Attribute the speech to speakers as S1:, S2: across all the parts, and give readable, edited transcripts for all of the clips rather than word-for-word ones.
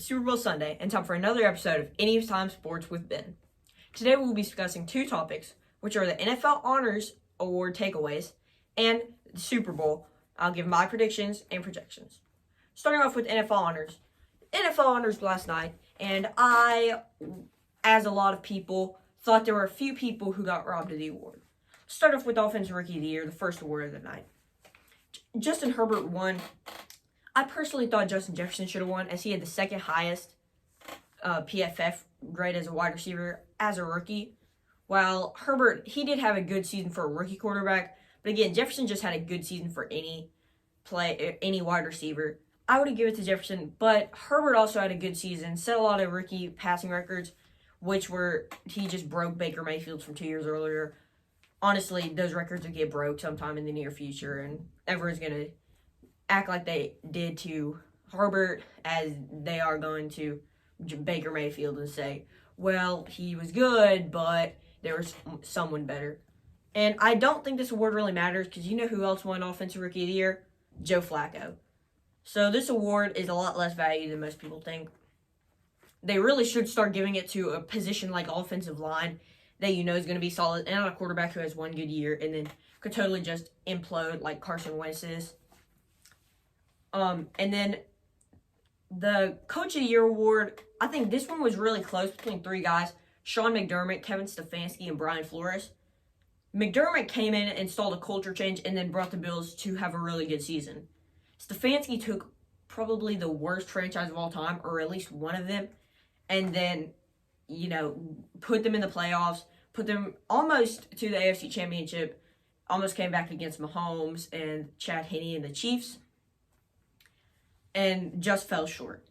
S1: Super Bowl Sunday, and time for another episode of Anytime Sports with Ben. Today we will be discussing two topics, which are the NFL Honors Award takeaways and the Super Bowl. I'll give my predictions and projections. Starting off with NFL Honors. NFL Honors last night, and I, as a lot of people, thought there were a few people who got robbed of the award. Start off with Offensive Rookie of the Year, the first award of the night. Justin Herbert won. I personally thought Justin Jefferson should have won, as he had the second highest PFF grade as a wide receiver as a rookie. While Herbert, he did have a good season for a rookie quarterback, but again, Jefferson just had a good season for any wide receiver. I would give it to Jefferson, but Herbert also had a good season, set a lot of rookie passing records, he just broke Baker Mayfield's from 2 years earlier. Honestly, those records will get broke sometime in the near future, and everyone's going to act like they did to Herbert as they are going to Baker Mayfield and say, well, he was good, but there was someone better. And I don't think this award really matters because you know who else won Offensive Rookie of the Year? Joe Flacco. So this award is a lot less value than most people think. They really should start giving it to a position like offensive line that you know is going to be solid, and not a quarterback who has one good year and then could totally just implode like Carson Wentz is. And then the Coach of the Year award, I think this one was really close between three guys: Sean McDermott, Kevin Stefanski, and Brian Flores. McDermott came in and installed a culture change and then brought the Bills to have a really good season. Stefanski took probably the worst franchise of all time, or at least one of them, and then, put them in the playoffs, put them almost to the AFC Championship, almost came back against Mahomes and Chad Henne and the Chiefs, and just fell short.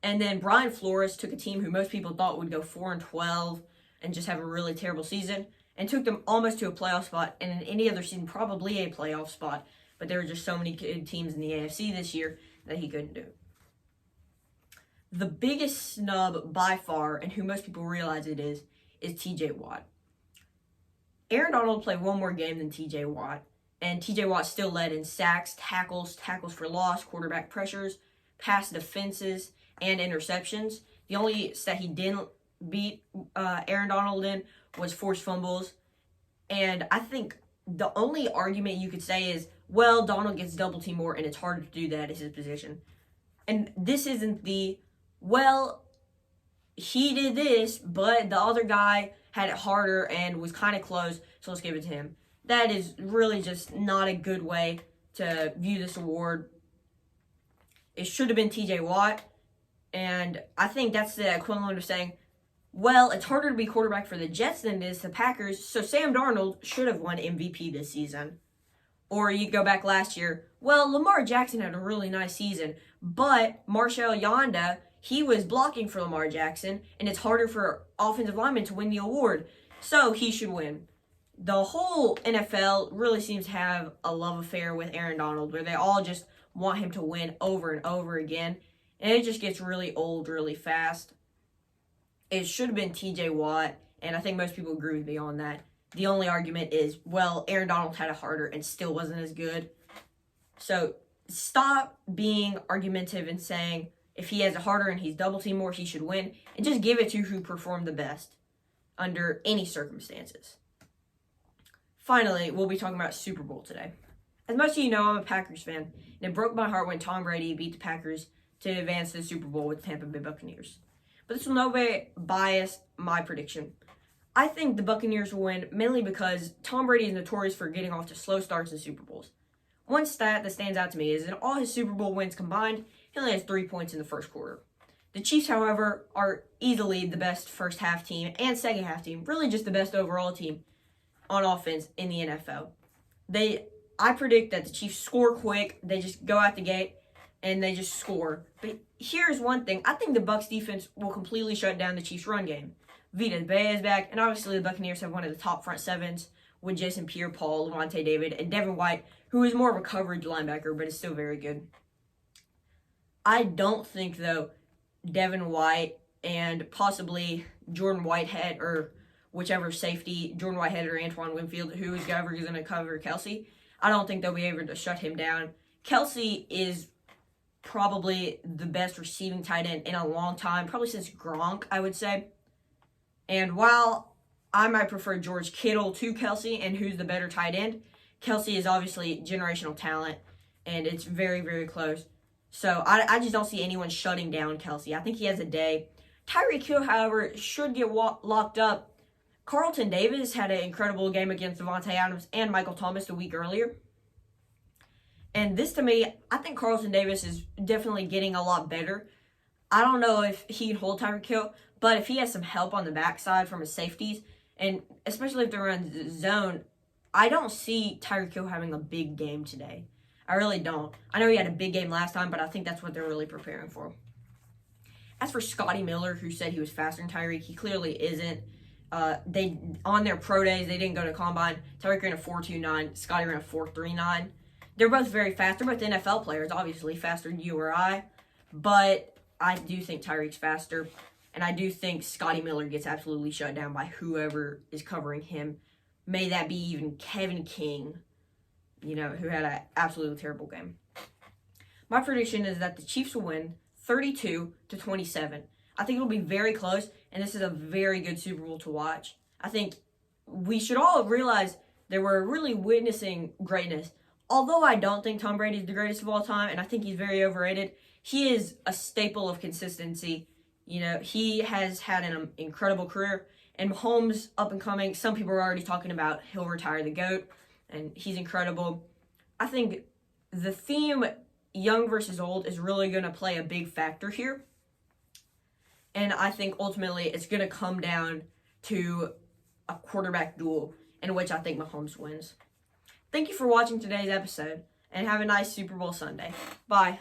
S1: And then Brian Flores took a team who most people thought would go 4-12 and just have a really terrible season, and took them almost to a playoff spot, and in any other season probably a playoff spot. But there were just so many good teams in the AFC this year that he couldn't do it. The biggest snub by far, and who most people realize it is TJ Watt. Aaron Donald played one more game than TJ Watt, and TJ Watt still led in sacks, tackles for loss, quarterback pressures, pass defenses, and interceptions. The only stat he didn't beat Aaron Donald in was forced fumbles. And I think the only argument you could say is, well, Donald gets double teamed more and it's harder to do that as his position. And this isn't well, he did this, but the other guy had it harder and was kind of close, so let's give it to him. That is really just not a good way to view this award. It should have been TJ Watt, and I think that's the equivalent of saying, well, it's harder to be quarterback for the Jets than it is the Packers, so Sam Darnold should have won MVP this season. Or you go back last year, well, Lamar Jackson had a really nice season, but Marshall Yanda, he was blocking for Lamar Jackson, and it's harder for offensive linemen to win the award, so he should win. The whole NFL really seems to have a love affair with Aaron Donald, where they all just want him to win over and over again, and it just gets really old really fast. It should have been TJ Watt, and I think most people agree with me on that. The only argument is, well, Aaron Donald had it harder and still wasn't as good. So stop being argumentative and saying if he has it harder and he's double teamed more, he should win, and just give it to who performed the best under any circumstances. Finally, we'll be talking about Super Bowl today. As most of you know, I'm a Packers fan, and it broke my heart when Tom Brady beat the Packers to advance to the Super Bowl with the Tampa Bay Buccaneers. But this will no way bias my prediction. I think the Buccaneers will win mainly because Tom Brady is notorious for getting off to slow starts in Super Bowls. One stat that stands out to me is in all his Super Bowl wins combined, he only has 3 points in the first quarter. The Chiefs, however, are easily the best first half team and second half team, really just the best overall team on offense in the NFL. I predict that the Chiefs score quick, they just go out the gate, and they just score. But here's one thing. I think the Bucs defense will completely shut down the Chiefs' run game. Vita Vea is back, and obviously the Buccaneers have one of the top front sevens with Jason Pierre-Paul, Levante David, and Devin White, who is more of a coverage linebacker, but is still very good. I don't think, though, Devin White and possibly Jordan Whitehead, or whichever safety, Jordan Whitehead or Antoine Winfield, who is ever going to cover Kelsey, I don't think they'll be able to shut him down. Kelsey is probably the best receiving tight end in a long time, probably since Gronk, I would say. And while I might prefer George Kittle to Kelsey and who's the better tight end, Kelsey is obviously generational talent, and it's very, very close. So I just don't see anyone shutting down Kelsey. I think he has a day. Tyreek Hill, however, should get locked up. Carlton Davis had an incredible game against Devontae Adams and Michael Thomas a week earlier. And this, to me, I think Carlton Davis is definitely getting a lot better. I don't know if he can hold Tyreek Hill, but if he has some help on the backside from his safeties, and especially if they're in zone, I don't see Tyreek Hill having a big game today. I really don't. I know he had a big game last time, but I think that's what they're really preparing for. As for Scotty Miller, who said he was faster than Tyreek, he clearly isn't. They on their pro days, they didn't go to combine. Tyreek ran a 4.29, Scotty ran a 4.39. They're both very fast. They're both NFL players, obviously, faster than you or I. But I do think Tyreek's faster. And I do think Scotty Miller gets absolutely shut down by whoever is covering him. May that be even Kevin King, who had an absolutely terrible game. My prediction is that the Chiefs will win 32-27. I think it'll be very close, and this is a very good Super Bowl to watch. I think we should all realize that we're really witnessing greatness. Although I don't think Tom Brady is the greatest of all time, and I think he's very overrated, he is a staple of consistency. He has had an incredible career, and Mahomes, up and coming, some people are already talking about he'll retire the GOAT, and he's incredible. I think the theme, young versus old, is really going to play a big factor here. And I think ultimately it's going to come down to a quarterback duel in which I think Mahomes wins. Thank you for watching today's episode, and have a nice Super Bowl Sunday. Bye.